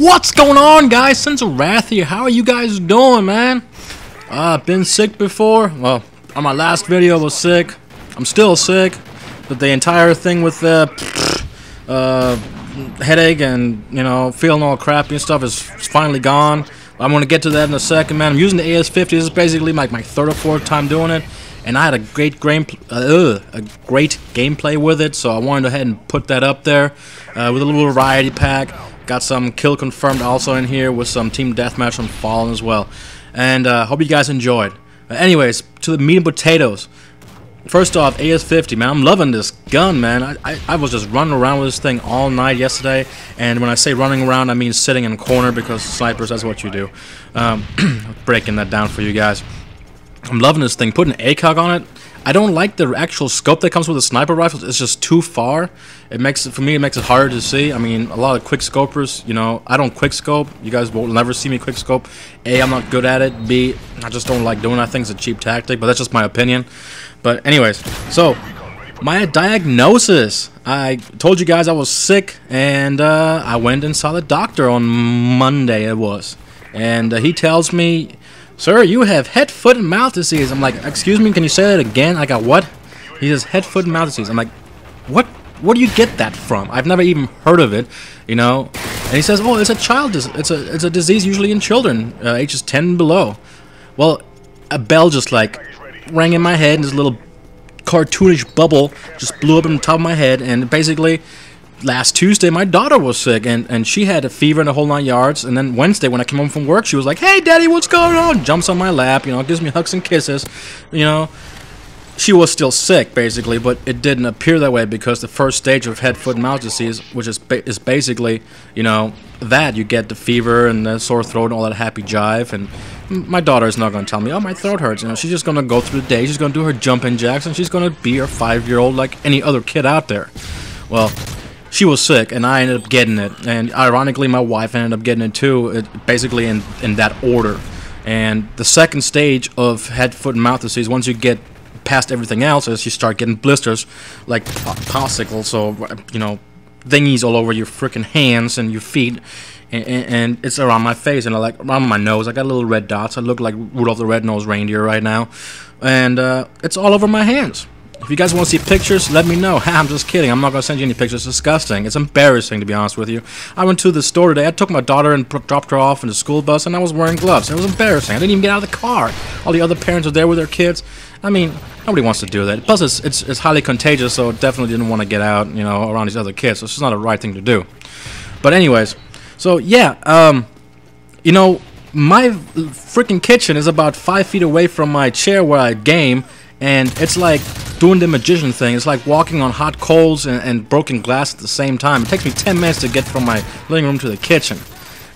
What's going on, guys? Sons of Wrath here. How are you guys doing, man? I've been sick before. Well, on my last video I was sick. I'm still sick. But the entire thing with the headache and, you know, feeling all crappy and stuff is finally gone. I'm going to get to that in a second, man. I'm using the AS50. This is basically like my third or fourth time doing it. And I had a great gameplay with it, so I wanted to go ahead and put that up there with a little variety pack. Got some kill confirmed also in here with some team deathmatch on Fallen as well. And hope you guys enjoyed. Anyways, to the meat and potatoes. First off, AS50, man, I'm loving this gun, man. I was just running around with this thing all night yesterday, and when I say running around, I mean sitting in a corner, because snipers, that's what you do. Breaking that down for you guys. I'm loving this thing. Putting ACOG on it, I don't like the actual scope that comes with the sniper rifles. It's just too far. It makes it, for me, it makes it harder to see. I mean, a lot of quick scopers, you know, I don't quick scope. You guys will never see me quick scope. A, I'm not good at it. B, I just don't like doing it. I think it's a cheap tactic, but that's just my opinion. But anyways, so my diagnosis. I told you guys I was sick, and I went and saw the doctor on Monday. It was, and he tells me, "Sir, you have head, foot, and mouth disease." I'm like, "Excuse me, can you say that again?" I got what? He says head, foot, and mouth disease. I'm like, what? Where do you get that from? I've never even heard of it, you know. And he says, "Oh, it's a it's a disease usually in children, ages 10 and below." Well, a bell just like rang in my head, and this little cartoonish bubble just blew up on the top of my head. And basically, last Tuesday, my daughter was sick, and she had a fever in the whole 9 yards. And then Wednesday, when I came home from work, she was like, "Hey, Daddy, what's going on?" Jumps on my lap, you know, gives me hugs and kisses, you know. She was still sick, basically, but it didn't appear that way because the first stage of head, foot, and mouth disease, which is basically, you know, that you get the fever and the sore throat and all that happy jive. And my daughter is not going to tell me, "Oh, my throat hurts." You know, she's just going to go through the day. She's going to do her jumping jacks, and she's going to be her 5-year-old like any other kid out there. Well, she was sick, and I ended up getting it. And ironically, my wife ended up getting it too, basically in that order. And the second stage of head, foot, and mouth disease, once you get past everything else, is you start getting blisters like popsicles, so, you know, thingies all over your freaking hands and your feet, and it's around my face and like around my nose. I got little red dots. I look like Rudolph the Red-Nosed Reindeer right now, and it's all over my hands. If you guys want to see pictures, let me know. I'm just kidding. I'm not going to send you any pictures. It's disgusting. It's embarrassing, to be honest with you. I went to the store today. I took my daughter and dropped her off in the school bus, and I was wearing gloves. It was embarrassing. I didn't even get out of the car. All the other parents were there with their kids. I mean, nobody wants to do that. Plus, it's highly contagious, so definitely didn't want to get out, you know, around these other kids. So it's just not the right thing to do. But anyways, so yeah, you know, my freaking kitchen is about 5 feet away from my chair where I game, and it's like doing the magician thing. It's like walking on hot coals and broken glass at the same time. It takes me 10 minutes to get from my living room to the kitchen.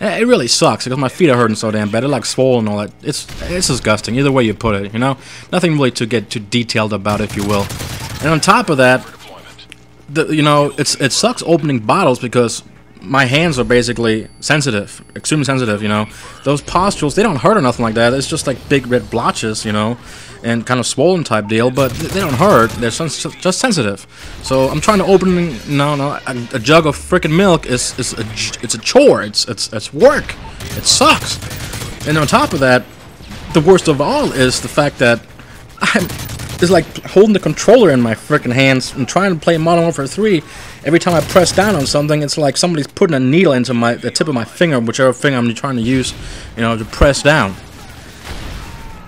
It really sucks because my feet are hurting so damn bad. They're like swollen and all that. It's disgusting. Either way you put it, you know. Nothing really to get too detailed about, if you will. And on top of that, you know, it sucks opening bottles because my hands are basically sensitive, extremely sensitive, you know. Those pustules, they don't hurt or nothing like that. It's just like big red blotches, you know, and kind of swollen type deal, but they don't hurt. They're just sensitive. So I'm trying to open, a jug of freaking milk it's a chore. It's work. It sucks. And on top of that, the worst of all is the fact that it's like holding the controller in my freaking hands and trying to play Modern Warfare 3. Every time I press down on something, it's like somebody's putting a needle into the tip of my finger, whichever finger I'm trying to use, you know, to press down.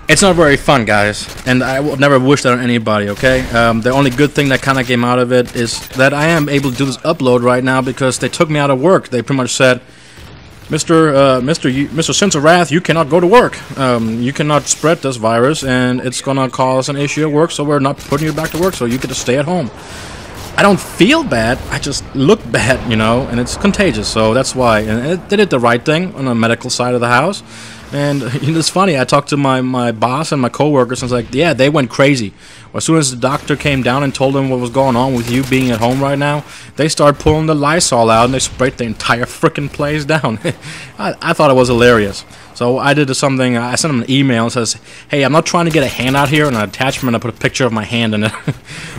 It's not very fun, guys, and I will never wish that on anybody, okay? The only good thing that kind of came out of it is that I am able to do this upload right now because they took me out of work. They pretty much said, Mr. Sons of Wrath, you cannot go to work. You cannot spread this virus, and it's gonna cause an issue at work, so we're not putting you back to work, so you get to stay at home. I don't feel bad, I just look bad, you know, and it's contagious, so that's why. And they did the right thing on the medical side of the house. And you know, it's funny, I talked to my boss and my coworkers, and I was like, yeah, they went crazy. As soon as the doctor came down and told them what was going on with you being at home right now, they started pulling the Lysol out, and they sprayed the entire frickin' place down. I thought it was hilarious. So I did something, I sent him an email that says, hey, I'm not trying to get a handout here, and an attachment, I put a picture of my hand in it.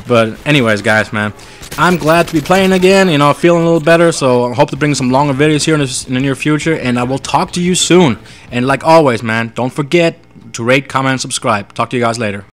But anyways, guys, man, I'm glad to be playing again, you know, feeling a little better, so I hope to bring some longer videos here in the near future, and I will talk to you soon. And like always, man, don't forget to rate, comment, and subscribe. Talk to you guys later.